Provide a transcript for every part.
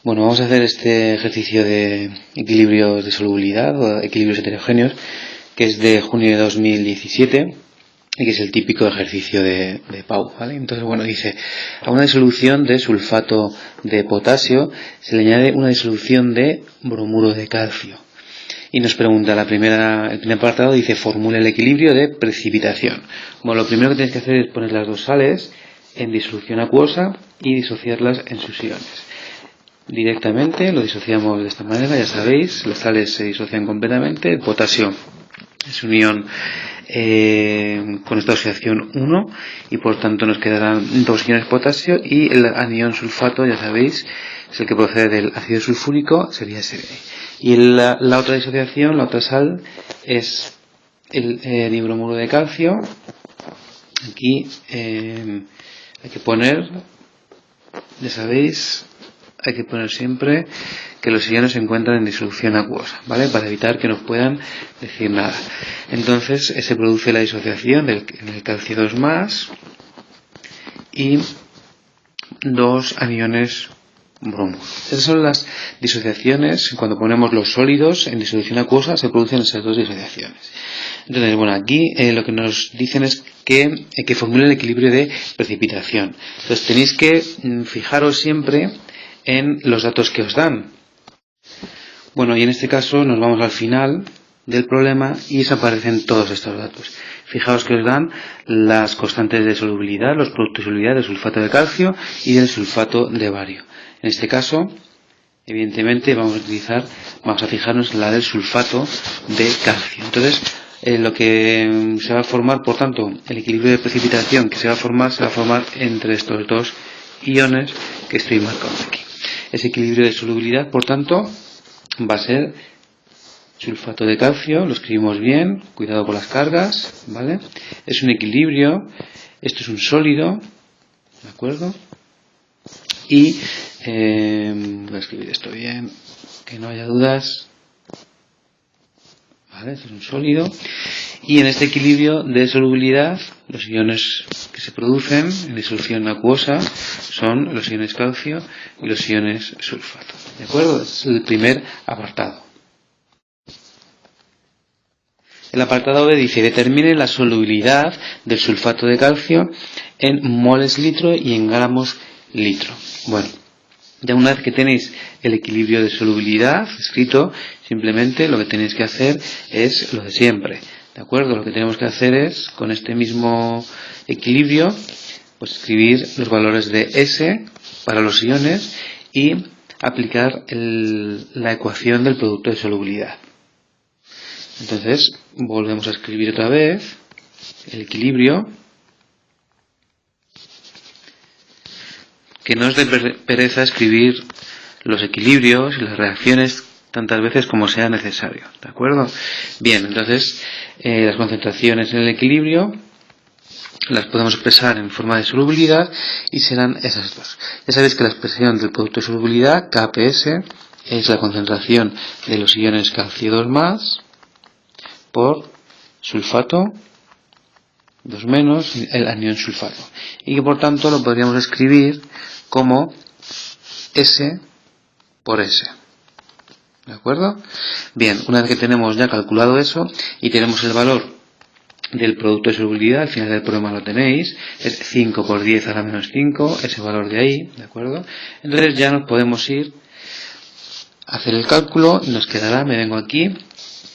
Bueno, vamos a hacer este ejercicio de equilibrios de solubilidad o equilibrios heterogéneos, que es de junio de 2017 y que es el típico ejercicio de Pau, ¿vale? Entonces, bueno, dice, a una disolución de sulfato de potasio se le añade una disolución de bromuro de calcio. Y nos pregunta, el primer apartado dice, formula el equilibrio de precipitación. Bueno, lo primero que tienes que hacer es poner las dos sales en disolución acuosa y disociarlas en sus iones. Directamente lo disociamos de esta manera, ya sabéis, las sales se disocian completamente, el potasio es un ion con esta oxidación 1 y por tanto nos quedarán dos iones potasio y el anión sulfato, ya sabéis, es el que procede del ácido sulfúrico, sería Sb. Y la otra disociación, la otra sal, es el dibromuro de calcio. Aquí hay que poner, ya sabéis, hay que poner siempre que los iones se encuentran en disolución acuosa, ¿vale? Para evitar que nos puedan decir nada. Entonces se produce la disociación del calcio 2+, y dos aniones bromo. Estas son las disociaciones. Cuando ponemos los sólidos en disolución acuosa se producen esas dos disociaciones. Entonces, bueno, aquí lo que nos dicen es que formule el equilibrio de precipitación. Entonces tenéis que fijaros siempre en los datos que os dan. Bueno, y en este caso nos vamos al final del problema y desaparecen todos estos datos. Fijaos que os dan las constantes de solubilidad, los productos de solubilidad del sulfato de calcio y del sulfato de bario. En este caso, evidentemente, vamos a fijarnos en la del sulfato de calcio. Entonces, lo que se va a formar, por tanto, el equilibrio de precipitación que se va a formar entre estos dos iones que estoy marcando aquí. Ese equilibrio de solubilidad, por tanto, va a ser sulfato de calcio, lo escribimos bien, cuidado con las cargas, ¿vale? Es un equilibrio, esto es un sólido, ¿de acuerdo? Y voy a escribir esto bien, que no haya dudas, ¿vale? Esto es un sólido. Y en este equilibrio de solubilidad, los iones que se producen en disolución acuosa son los iones calcio y los iones sulfato. ¿De acuerdo? Este es el primer apartado. El apartado B dice, determine la solubilidad del sulfato de calcio en moles litro y en gramos litro. Bueno, ya una vez que tenéis el equilibrio de solubilidad escrito, simplemente lo que tenéis que hacer es lo de siempre. ¿De acuerdo? Lo que tenemos que hacer es, con este mismo equilibrio, pues escribir los valores de S para los iones y aplicar la ecuación del producto de solubilidad. Entonces, volvemos a escribir otra vez el equilibrio, que no os dé pereza escribir los equilibrios y las reacciones tantas veces como sea necesario, ¿de acuerdo? Bien, entonces las concentraciones en el equilibrio las podemos expresar en forma de solubilidad y serán esas dos. Ya sabéis que la expresión del producto de solubilidad, Kps, es la concentración de los iones calcio 2+, por sulfato 2- el anión sulfato. Y que por tanto lo podríamos escribir como S por S. ¿De acuerdo? Bien, una vez que tenemos ya calculado eso y tenemos el valor del producto de solubilidad, al final del problema lo tenéis, es 5 por 10 a la menos 5, ese valor de ahí, ¿de acuerdo? Entonces ya nos podemos ir a hacer el cálculo y nos quedará, me vengo aquí,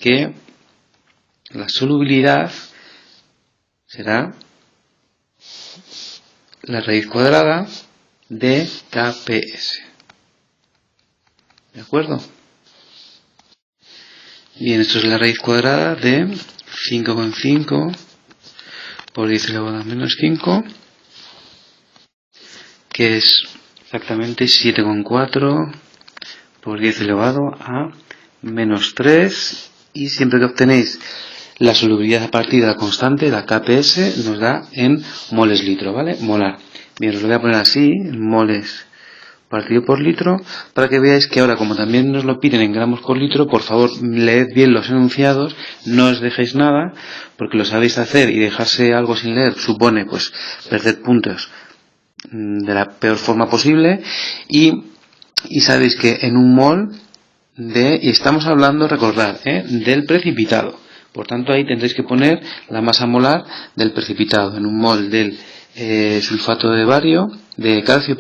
que la solubilidad será la raíz cuadrada de Kps. ¿De acuerdo? Bien, esto es la raíz cuadrada de 5,5 por 10 elevado a menos 5, que es exactamente 7,4 por 10 elevado a menos 3, y siempre que obtenéis la solubilidad a partir de la constante, la Kps, nos da en moles litro, ¿vale? Molar. Bien, os lo voy a poner así, en moles partido por litro, para que veáis que ahora, como también nos lo piden en gramos por litro, por favor, leed bien los enunciados, no os dejéis nada, porque lo sabéis hacer y dejarse algo sin leer supone, pues, perder puntos de la peor forma posible, y y sabéis que en un mol y estamos hablando, recordad, del precipitado. Por tanto, ahí tendréis que poner la masa molar del precipitado. En un mol del sulfato de calcio,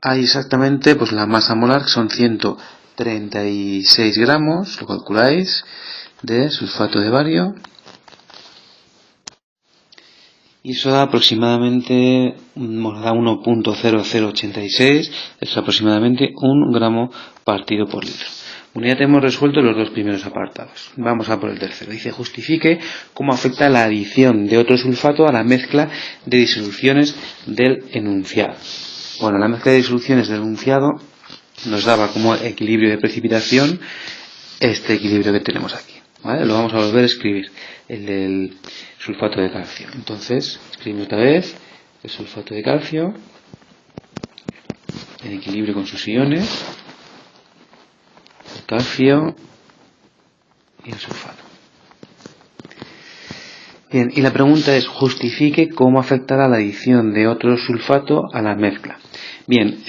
hay exactamente pues la masa molar, que son 136 gramos, lo calculáis, de sulfato de bario. Y eso da aproximadamente, da 1.0086, es aproximadamente 1 gramo partido por litro. Bueno, ya tenemos resuelto los dos primeros apartados. Vamos a por el tercero. Dice, justifique cómo afecta la adición de otro sulfato a la mezcla de disoluciones del enunciado. Bueno, la mezcla de disoluciones del enunciado nos daba como equilibrio de precipitación este equilibrio que tenemos aquí, ¿vale? Lo vamos a volver a escribir, el del sulfato de calcio. Entonces, escribimos otra vez el sulfato de calcio en equilibrio con sus iones, el calcio y el sulfato. Bien, y la pregunta es, justifique cómo afectará la adición de otro sulfato a la mezcla. Bien,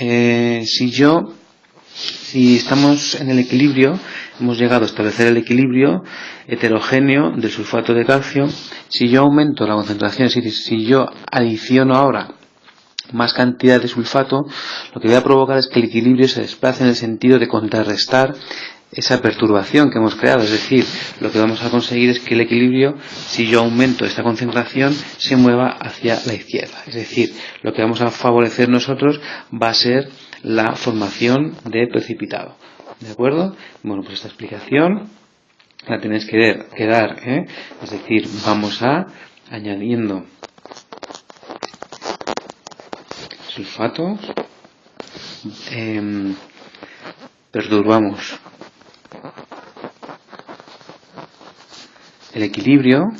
si estamos en el equilibrio, hemos llegado a establecer el equilibrio heterogéneo del sulfato de calcio. Si yo aumento la concentración, es decir, si yo adiciono ahora más cantidad de sulfato, lo que voy a provocar es que el equilibrio se desplace en el sentido de contrarrestar esa perturbación que hemos creado. Es decir, lo que vamos a conseguir es que el equilibrio, si yo aumento esta concentración, se mueva hacia la izquierda. Es decir, lo que vamos a favorecer nosotros va a ser la formación de precipitado. ¿De acuerdo? Bueno, pues esta explicación la tenéis que dar, es decir, vamos a añadiendo sulfatos, perturbamos el equilibrio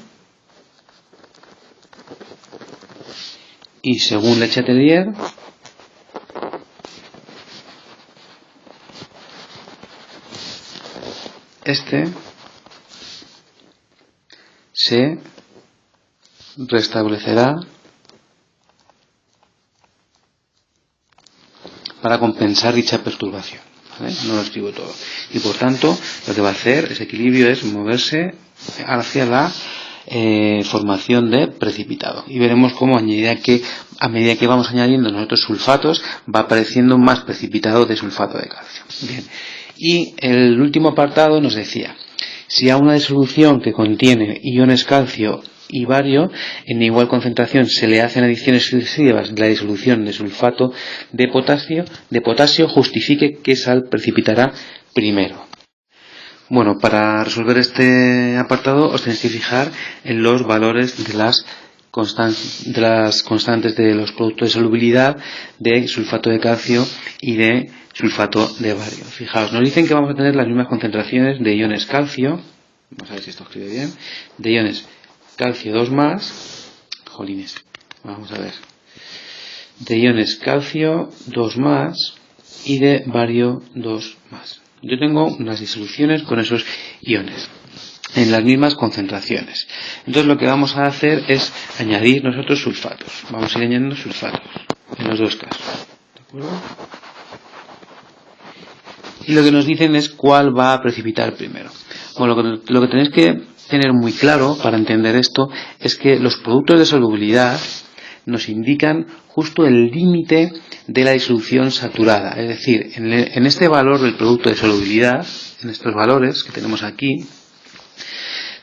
y según Le Chatelier este se restablecerá para compensar dicha perturbación, ¿vale? No lo escribo todo. Y por tanto, lo que va a hacer ese equilibrio es moverse hacia la formación de precipitado. Y veremos cómo a medida que vamos añadiendo nosotros sulfatos, va apareciendo más precipitado de sulfato de calcio. Bien. Y el último apartado nos decía, si a una disolución que contiene iones calcio y bario en igual concentración se le hacen adiciones sucesivas de la disolución de sulfato de potasio, justifique qué sal precipitará primero. Bueno, para resolver este apartado os tenéis que fijar en los valores de las constantes de los productos de solubilidad de sulfato de calcio y de sulfato de bario. Fijaos, nos dicen que vamos a tener las mismas concentraciones de iones calcio, vamos a ver si esto escribe bien, de iones calcio 2+, jolines, vamos a ver, de iones calcio 2+ y de bario 2+. Yo tengo unas disoluciones con esos iones en las mismas concentraciones. Entonces lo que vamos a hacer es añadir nosotros sulfatos. Vamos a ir añadiendo sulfatos en los dos casos. ¿De acuerdo? Y lo que nos dicen es cuál va a precipitar primero. Bueno, lo que tenéis que tener muy claro para entender esto es que los productos de solubilidad nos indican justo el límite de la disolución saturada. Es decir, en este valor del producto de solubilidad, en estos valores que tenemos aquí,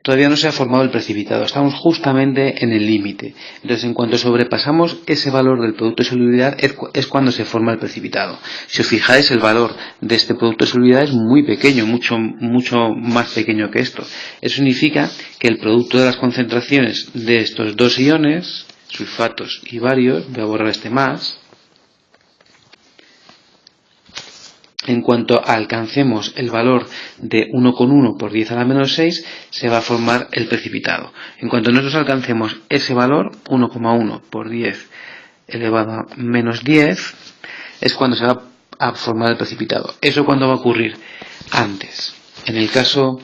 todavía no se ha formado el precipitado. Estamos justamente en el límite. Entonces, en cuanto sobrepasamos ese valor del producto de solubilidad, es cuando se forma el precipitado. Si os fijáis, el valor de este producto de solubilidad es muy pequeño, mucho más pequeño que esto. Eso significa que el producto de las concentraciones de estos dos iones, sulfatos y barios, voy a borrar este más, en cuanto alcancemos el valor de 1,1 por 10 a la menos 6, se va a formar el precipitado. En cuanto nosotros alcancemos ese valor, 1,1 por 10 elevado a menos 10, es cuando se va a formar el precipitado. ¿Eso cuándo va a ocurrir? Antes. En el caso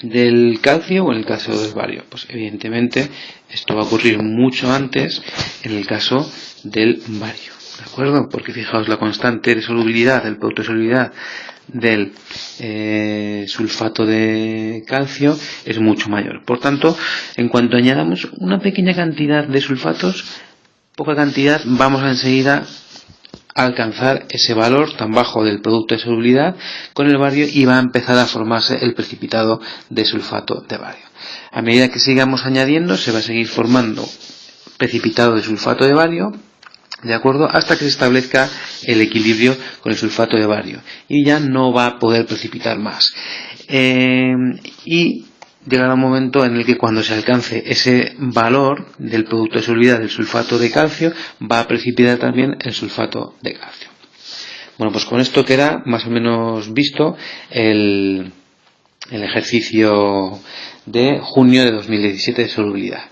del calcio o en el caso del bario. Pues evidentemente esto va a ocurrir mucho antes en el caso del bario. ¿de acuerdo? Porque fijaos, la constante de solubilidad, el producto de solubilidad del sulfato de calcio es mucho mayor. Por tanto, en cuanto añadamos una pequeña cantidad de sulfatos, poca cantidad, vamos a enseguida a alcanzar ese valor tan bajo del producto de solubilidad con el bario y va a empezar a formarse el precipitado de sulfato de bario. A medida que sigamos añadiendo, se va a seguir formando precipitado de sulfato de bario, ¿de acuerdo? Hasta que se establezca el equilibrio con el sulfato de bario y ya no va a poder precipitar más. Y llegará un momento en el que cuando se alcance ese valor del producto de solubilidad del sulfato de calcio, va a precipitar también el sulfato de calcio. Bueno, pues con esto queda más o menos visto el ejercicio de junio de 2017 de solubilidad.